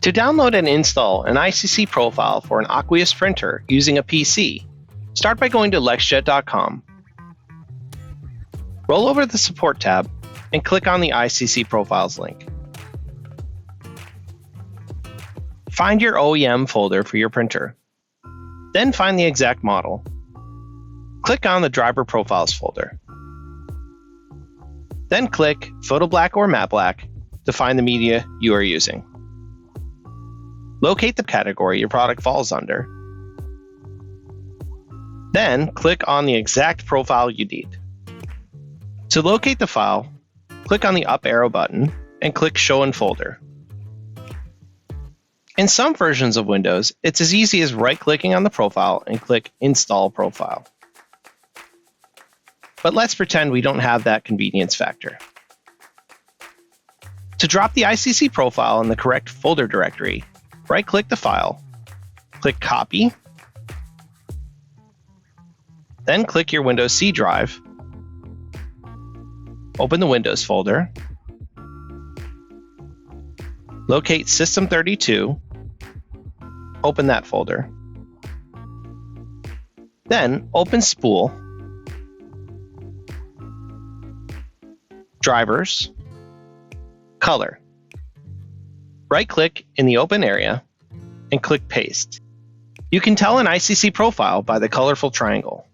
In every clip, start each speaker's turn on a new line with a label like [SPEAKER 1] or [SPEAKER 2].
[SPEAKER 1] To download and install an ICC profile for an aqueous printer using a PC, start by going to LexJet.com. Roll over the Support tab and click on the ICC Profiles link. Find your OEM folder for your printer. Then find the exact model. Click on the Driver Profiles folder. Then click Photo Black or Matte Black to find the media you are using. Locate the category your product falls under. Then click on the exact profile you need. To locate the file, click on the up arrow button and click Show in Folder. In some versions of Windows, it's as easy as right-clicking on the profile and click Install Profile. But let's pretend we don't have that convenience factor. To drop the ICC profile in the correct folder directory, right-click the file, click Copy, then click your Windows C drive, open the Windows folder, locate System32, open that folder, then open Spool, Drivers, Color. Right-click in the open area and click Paste. You can tell an ICC profile by the colorful triangle.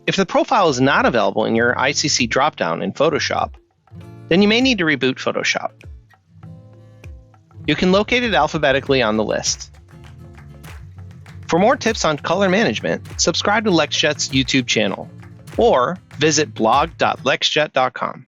[SPEAKER 1] If the profile is not available in your ICC dropdown in Photoshop, then you may need to reboot Photoshop. You can locate it alphabetically on the list. For more tips on color management, subscribe to LexJet's YouTube channel or visit blog.lexjet.com.